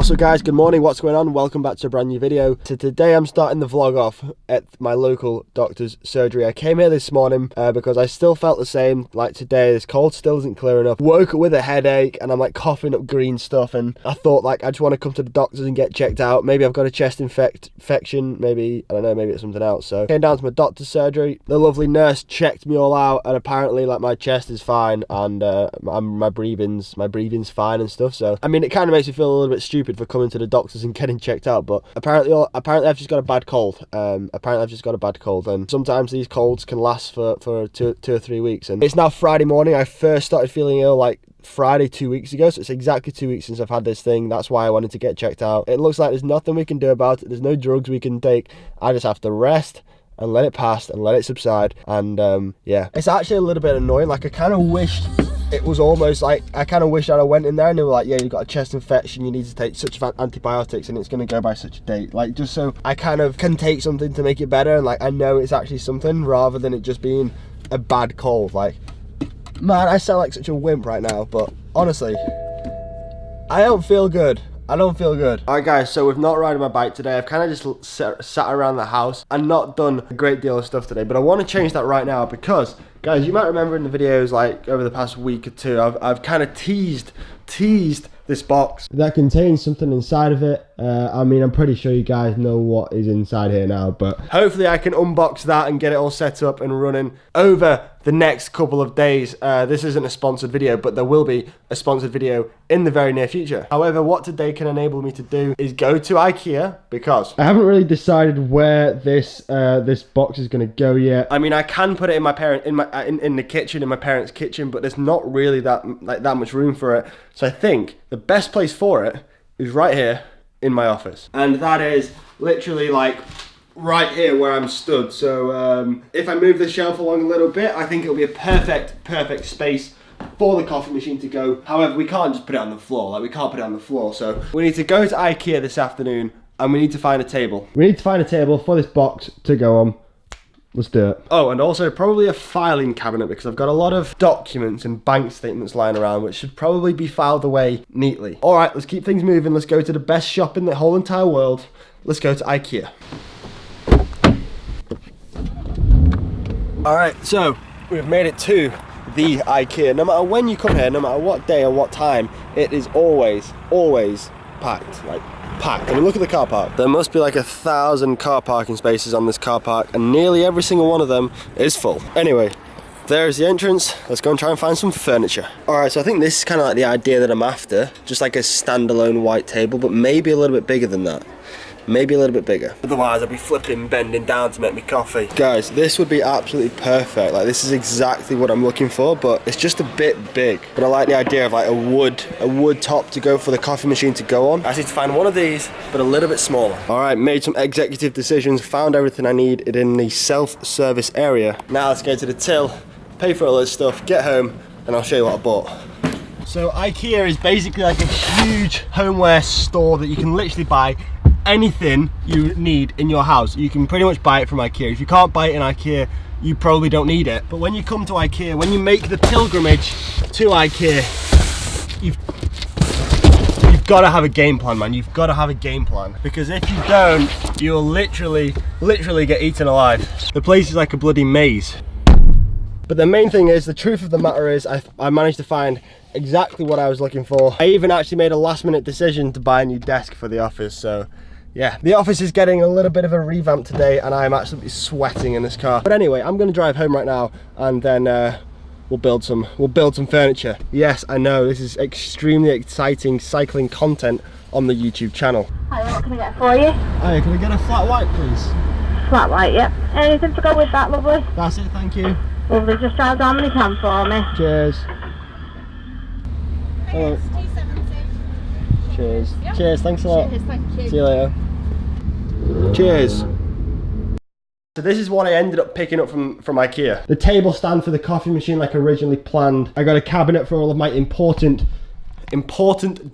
What's up guys, good morning, what's going on? Welcome back to a brand new video. So today I'm starting the vlog off at my local doctor's surgery. I came here this morning because I still felt the same like today. This cold still isn't clearing up. Woke up with a headache and I'm like coughing up green stuff, and I thought like I just want to come to the doctors and get checked out. Maybe I've got a chest infection, maybe, I don't know, maybe it's something else. So I came down to my doctor's surgery. The lovely nurse checked me all out and apparently like my chest is fine and my breathing's fine and stuff. So I mean, it kind of makes me feel a little bit stupid for coming to the doctors and getting checked out, but apparently I've just got a bad cold. And sometimes these colds can last for two or 3 weeks. And it's now Friday morning. I first started feeling ill like Friday 2 weeks ago, so it's exactly 2 weeks since I've had this thing. That's why I wanted to get checked out. It looks like there's nothing we can do about it. There's no drugs we can take. I just have to rest and let it pass and let it subside. And yeah, it's actually a little bit annoying. Like I kind of wished it was almost like, I kind of wish that I went in there and they were like, yeah, you've got a chest infection, you need to take such antibiotics and it's going to go by such a date. Like just so I kind of can take something to make it better, and like I know it's actually something rather than it just being a bad cold. Like, man, I sound like such a wimp right now, but honestly, I don't feel good. I don't feel good. Alright guys, so we've not ridden my bike today. I've kind of just sat around the house and not done a great deal of stuff today, but I want to change that right now because, guys, you might remember in the videos like over the past week or two, I've kind of teased this box that contains something inside of it. I mean, I'm pretty sure you guys know what is inside here now, but hopefully I can unbox that and get it all set up and running over the next couple of days. This isn't a sponsored video, but there will be a sponsored video in the very near future. However, what today can enable me to do is go to Ikea, because I haven't really decided where this box is going to go yet. I mean, I can put it in my in the kitchen, in my parents' kitchen, but there's not really that much room for it. So I think the best place for it is right here in my office, and that is literally like right here where I'm stood. So if I move the shelf along a little bit, I think it'll be a perfect space for the coffee machine to go. However, we can't just put it on the floor. Like, we can't put it on the floor. So we need to go to Ikea this afternoon and we need to find a table. We need to find a table for this box to go on. Let's do it. Oh, and also probably a filing cabinet, because I've got a lot of documents and bank statements lying around which should probably be filed away neatly. All right, let's keep things moving. Let's go to the best shop in the whole entire world. Let's go to Ikea. All right, so we've made it to the Ikea. No matter when you come here, no matter what day or what time, it is always packed, like packed. I mean, look at the car park. There must be like 1,000 car parking spaces on this car park, and nearly every single one of them is full. Anyway, there's the entrance. Let's go and try and find some furniture. All right, so I think this is kind of like the idea that I'm after, just like a standalone white table, but maybe a little bit bigger than that. Maybe a little bit bigger. Otherwise, I'd be flipping, bending down to make me coffee. Guys, this would be absolutely perfect. Like, this is exactly what I'm looking for, but it's just a bit big. But I like the idea of like a wood top to go for the coffee machine to go on. I just need to find one of these, but a little bit smaller. All right, made some executive decisions, found everything I need in the self-service area. Now let's go to the till, pay for all this stuff, get home, and I'll show you what I bought. So Ikea is basically like a huge homeware store that you can literally buy anything you need in your house. You can pretty much buy it from Ikea. If you can't buy it in Ikea, you probably don't need it. But when you come to Ikea, when you make the pilgrimage to Ikea, you've got to have a game plan, man. You've got to have a game plan, because if you don't, you'll literally get eaten alive. The place is like a bloody maze. But the main thing is, the truth of the matter is, I managed to find exactly what I was looking for. I even actually made a last minute decision to buy a new desk for the office. So yeah, the office is getting a little bit of a revamp today and I'm absolutely sweating in this car. But anyway, I'm gonna drive home right now and then we'll build some furniture. Yes, I know, this is extremely exciting cycling content on the YouTube channel. Hi, what can I get for you? Hi, can I get a flat white, please? Flat white, yep. Anything to go with that, lovely? That's it, thank you. Lovely, just drive down when you can for me. Cheers. Hello. Cheers. Yep. Cheers, thanks a lot. Cheers, thank you. See you later. Cheers. So this is what I ended up picking up from Ikea. The table stand for the coffee machine like originally planned. I got a cabinet for all of my important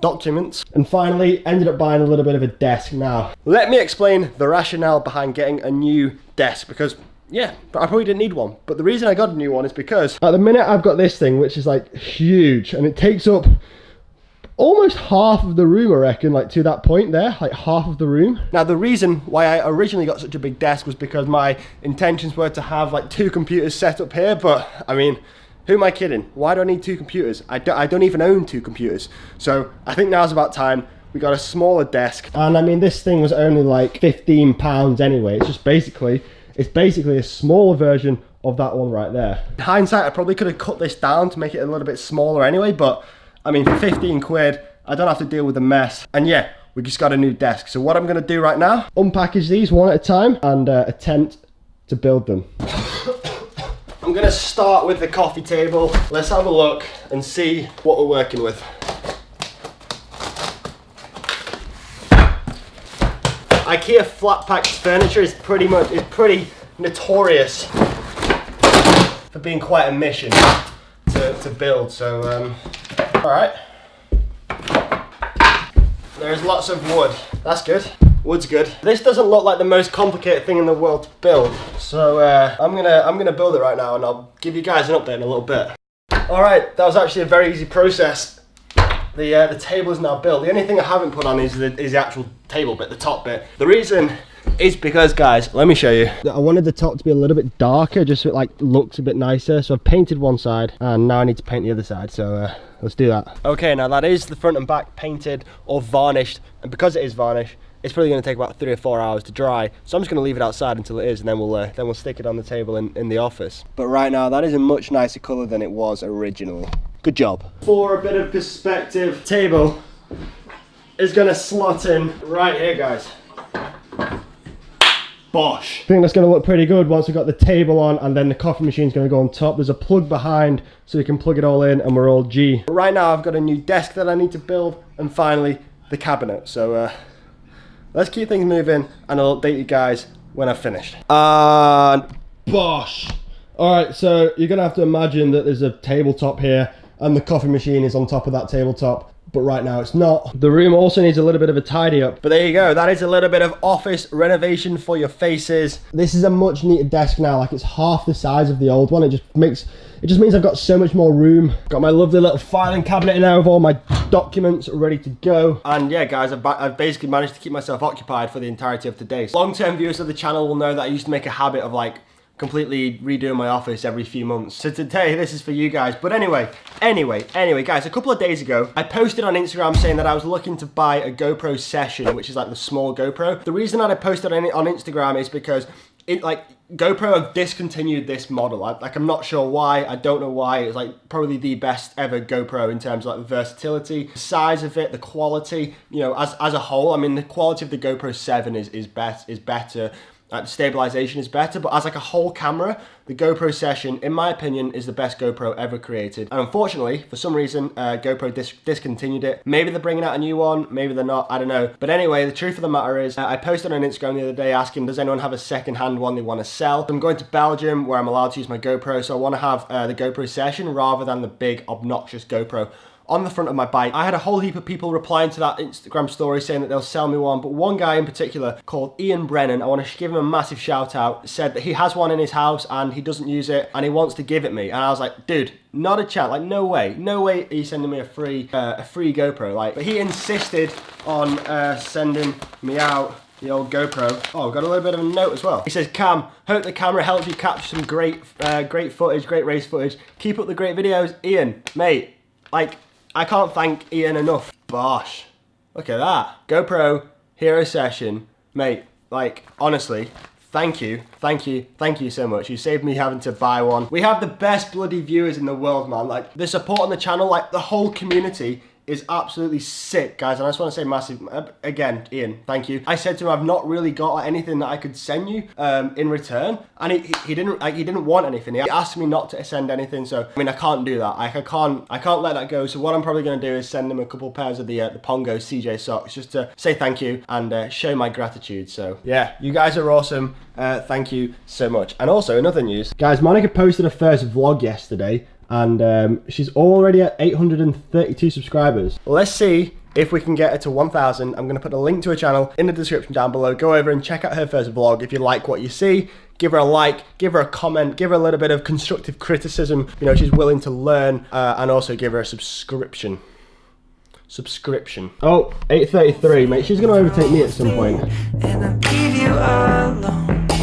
documents, and finally ended up buying a little bit of a desk. Now let me explain the rationale behind getting a new desk, because yeah, but I probably didn't need one. But the reason I got a new one is because at the minute I've got this thing which is like huge and it takes up almost half of the room, I reckon, like to that point there, like half of the room. Now the reason why I originally got such a big desk was because my intentions were to have like 2 computers set up here, but I mean, who am I kidding? Why do I need 2 computers? I don't even own 2 computers. So I think now's about time. We got a smaller desk. And I mean, this thing was only like £15 anyway. It's just basically a smaller version of that one right there. In hindsight, I probably could have cut this down to make it a little bit smaller anyway, but I mean, for 15 quid, I don't have to deal with the mess. And yeah, we just got a new desk. So what I'm gonna do right now, unpackage these one at a time and attempt to build them. I'm gonna start with the coffee table. Let's have a look and see what we're working with. Ikea flat packed furniture is pretty notorious for being quite a mission to build. So, all right. There's lots of wood. That's good. Wood's good. This doesn't look like the most complicated thing in the world to build. So I'm gonna build it right now, and I'll give you guys an update in a little bit. All right, that was actually a very easy process. The table is now built. The only thing I haven't put on is the actual table bit, the top bit. The reason is because, guys, let me show you. I wanted the top to be a little bit darker, just so it like looks a bit nicer. So I've painted one side, and now I need to paint the other side. So let's do that. Okay, now that is the front and back painted or varnished, and because it is varnished, it's probably going to take about 3 or 4 hours to dry. So I'm just going to leave it outside until it is, and then we'll stick it on the table in the office. But right now, that is a much nicer colour than it was originally. Good job. For a bit of perspective, table is going to slot in right here, guys. Bosh. I think that's going to look pretty good once we've got the table on, and then the coffee machine's going to go on top. There's a plug behind so you can plug it all in, and we're all G. But right now I've got a new desk that I need to build, and finally the cabinet. So let's keep things moving, and I'll update you guys when I've finished. And bosh. Alright, so you're going to have to imagine that there's a tabletop here, and the coffee machine is on top of that tabletop, but right now it's not. The room also needs a little bit of a tidy up. But there you go, that is a little bit of office renovation for your faces. This is a much neater desk now, like it's half the size of the old one. It just means I've got so much more room. Got my lovely little filing cabinet in there with all my documents ready to go. And yeah, guys, I've basically managed to keep myself occupied for the entirety of today. Long-term viewers of the channel will know that I used to make a habit of like completely redoing my office every few months. So today, this is for you guys. But anyway, guys, a couple of days ago, I posted on Instagram saying that I was looking to buy a GoPro Session, which is like the small GoPro. The reason that I posted on Instagram is because GoPro have discontinued this model. I'm not sure why. I don't know why. It's like probably the best ever GoPro in terms of like the versatility, the size of it, the quality. You know, as a whole, I mean, the quality of the GoPro 7 is better. The stabilization is better, but as like a whole camera, the GoPro Session, in my opinion, is the best GoPro ever created. And unfortunately, for some reason, GoPro discontinued it. Maybe they're bringing out a new one, maybe they're not, I don't know. But anyway, the truth of the matter is, I posted on Instagram the other day asking, does anyone have a second-hand one they want to sell? I'm going to Belgium, where I'm allowed to use my GoPro, so I want to have the GoPro Session rather than the big, obnoxious GoPro on the front of my bike. I had a whole heap of people replying to that Instagram story saying that they'll sell me one, but one guy in particular called Ian Brennan, I want to give him a massive shout out, said that he has one in his house and he doesn't use it and he wants to give it me. And I was like, dude, not a chance, like no way are you sending me a free GoPro. Like, but he insisted on sending me out the old GoPro. Oh, got a little bit of a note as well. He says, Cam, hope the camera helps you capture some great footage, great race footage. Keep up the great videos. Ian, mate, like, I can't thank Ian enough. Bosh. Look at that. GoPro Hero Session. Mate, like, honestly, thank you so much. You saved me having to buy one. We have the best bloody viewers in the world, man. Like, the support on the channel, like, the whole community is absolutely sick, guys. And I just want to say massive, again, Ian, thank you. I said to him, I've not really got like, anything that I could send you in return, and he didn't want anything. He asked me not to send anything, so I mean, I can't do that. I can't let that go. So what I'm probably going to do is send him a couple pairs of the Pongo CJ socks just to say thank you and show my gratitude. So yeah, you guys are awesome. Thank you so much. And also, another news, guys, Monica posted her first vlog yesterday, and she's already at 832 subscribers. Let's see if we can get her to 1,000. I'm going to put a link to her channel in the description down below. Go over and check out her first vlog. If you like what you see, give her a like, give her a comment, give her a little bit of constructive criticism. You know, she's willing to learn, and also give her a subscription. subscription. Oh, 8:33, mate. She's gonna overtake me at some point. And I leave you alone.